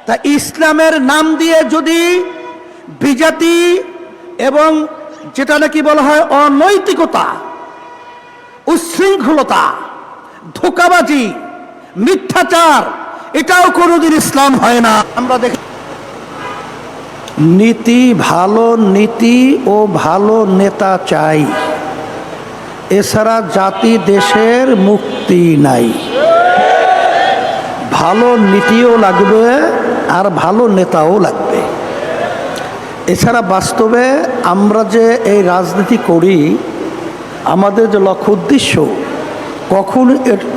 তা ইসলামের নাম দিয়ে যদি বিজাতি এবং যেটা নাকি বলা হয় অনৈতিকতা, উচ্ছৃঙ্খলতা, ধোঁকাবাজি, মিথ্যাচার, এটাও কোনোদিন ইসলাম হয় না। আমরা দেখি নীতি, ভালো নীতি ও ভালো নেতা চাই, এছাড়া জাতি দেশের মুক্তি নাই। ভালো নীতিও লাগবে আর ভালো নেতাও লাগবে। এছাড়া বাস্তবে আমরা যে এই রাজনীতি করি, আমাদের যে লক্ষ্য উদ্দেশ্য,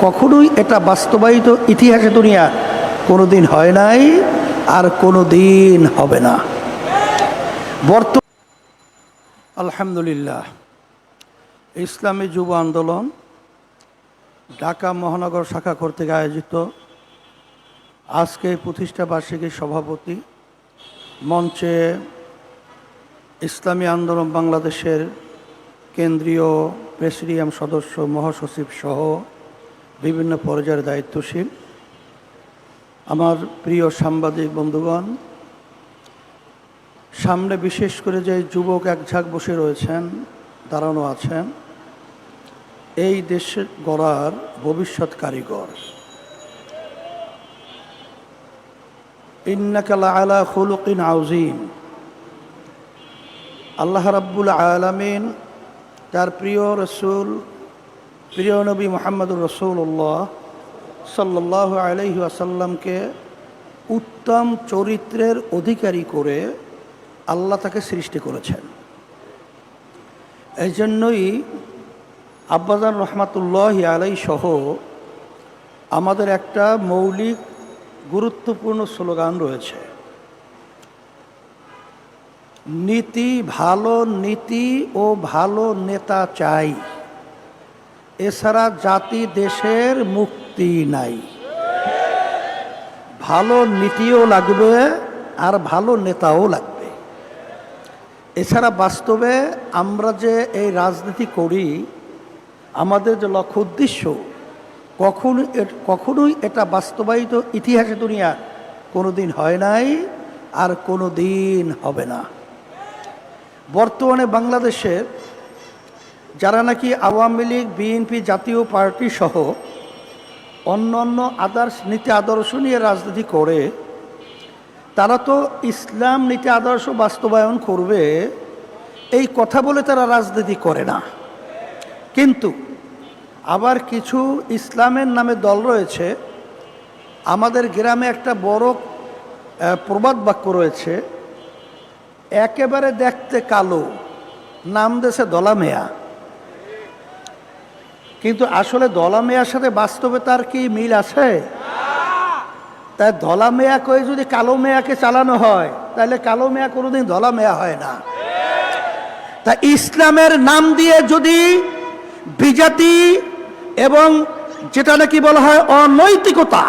কখনোই এটা বাস্তবায়িত ইতিহাসে দুনিয়া কোনোদিন হয় নাই আর কোনোদিন হবে না। আলহামদুলিল্লাহ, ইসলামী যুব আন্দোলন ঢাকা মহানগর শাখা কর্তৃক আয়োজিত আজকে প্রতিষ্ঠা বার্ষিকীর সভাপতি, মঞ্চে ইসলামী আন্দোলন বাংলাদেশের কেন্দ্রীয় প্রেসিডিয়াম সদস্য, মহাসচিব সহ বিভিন্ন পর্যায়ের দায়িত্বশীল, আমার প্রিয় সাংবাদিক বন্ধুগণ, সামনে বিশেষ করে যে যুবক একঝাঁক বসে রয়েছেন, দাঁড়ানো আছেন, এই দেশ গড়ার ভবিষ্যৎ কারিগর। ইন্নাকা লাআলা খুলুকিন আযীম। আল্লাহ রাব্বুল আলামিন তার প্রিয় রসুল, প্রিয় নবী মুহাম্মদুর রাসূলুল্লাহ সাল্লাল্লাহু আলাইহি ওয়াসাল্লামকে উত্তম চরিত্রের অধিকারী করে আল্লাহ তাকে সৃষ্টি করেছেন। এই জন্যই আব্বাজান রহমাতুল্লাহি আলাইহি সহ আমাদের একটা মৌলিক গুরুত্বপূর্ণ স্লোগান রয়েছে, নীতি, ভালো নীতি ও ভালো নেতা চাই, এছাড়া জাতি দেশের মুক্তি নাই। ভালো নীতিও লাগবে আর ভালো নেতাও লাগবে। এছাড়া বাস্তবে আমরা যে এই রাজনীতি করি, আমাদের যে লক্ষ্য উদ্দেশ্য, কখনোই এটা বাস্তবায়িত ইতিহাসে দুনিয়া কোনোদিন হয় নাই আর কোনোদিন হবে না। বর্তমানে বাংলাদেশের যারা নাকি আওয়ামী লীগ, বিএনপি, জাতীয় পার্টি সহ অন্যান্য নীতি আদর্শ নিয়ে রাজনীতি করে, তারা তো ইসলাম নীতি আদর্শ বাস্তবায়ন করবে এই কথা বলে তারা রাজনীতি করে না। কিন্তু আবার কিছু ইসলামের নামে দল রয়েছে। আমাদের গ্রামে একটা বড় প্রবাদ বাক্য রয়েছে, একেবারে দেখতে কালো, নাম দেশে দলা মেয়া। কিন্তু আসলে দলা মেয়ার সাথে বাস্তবে তার কি মিল আছে? তাই দলা মেয়া কয়ে যদি কালো মেয়াকে চালানো হয়, তাহলে কালো মেয়া কোনোদিন দলা মেয়া হয় না। তা ইসলামের নাম দিয়ে যদি বিজাতি এবং যেটা নাকি বলা হয় অনৈতিকতা,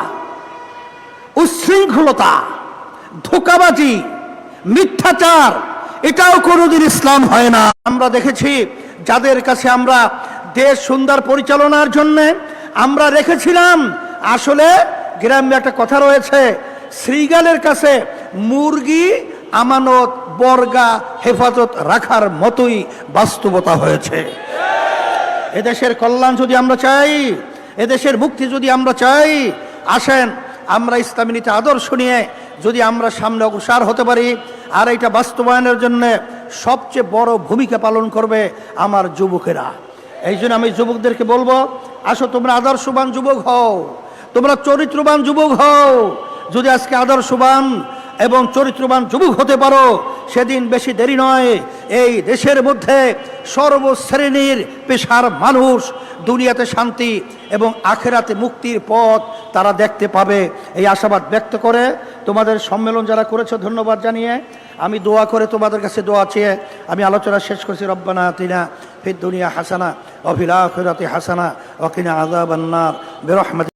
উচ্ছৃঙ্খলতা, ধোঁকাবাজি, মিথ্যাচার, এটাও কোনোদিন ইসলাম হয় না। আমরা দেখেছি যাদের কাছে আমরা দেশ সুন্দর পরিচালনার জন্য আমরা রেখেছিলাম, আসলে গ্রামে একটা কথা রয়েছে, শ্রীগালের কাছে মুরগি আমানত, বর্গা হেফাজত রাখার মতোই বাস্তবতা হয়েছে। এদেশের কল্যাণ যদি আমরা চাই, এদেশের মুক্তি যদি আমরা চাই, আসেন আমরা ইসলামী নীতি আদর্শ নিয়ে যদি আমরা সামনে অগ্রসর হতে পারি, আর এটা বাস্তবায়নের জন্য সবচেয়ে বড় ভূমিকা পালন করবে আমার যুবকেরা। এই জন্য আমি যুবকদেরকে বলবো, আসো তোমরা আদর্শবান যুবক হও, তোমরা চরিত্রবান যুবক হও। যদি আজকে আদর্শবান এবং চরিত্রবান যুবক হতে পারো, সেদিন বেশি দেরি নয়, এই দেশের মধ্যে সর্বশ্রেণীর পেশার মানুষ দুনিয়াতে শান্তি এবং আখেরাতে মুক্তির পথ তারা দেখতে পাবে। এই আশাবাদ ব্যক্ত করে তোমাদের সম্মেলন যারা করেছে ধন্যবাদ জানিয়ে আমি দোয়া করে তোমাদের কাছে দোয়া চেয়ে আমি আলোচনা শেষ করছি। রব্বানা আতিনা ফিদ দুনিয়া হাসানা ওয়া ফিল আখিরাতি হাসানা ওয়া কিনা আযাবান নার বিরহমাতিকা।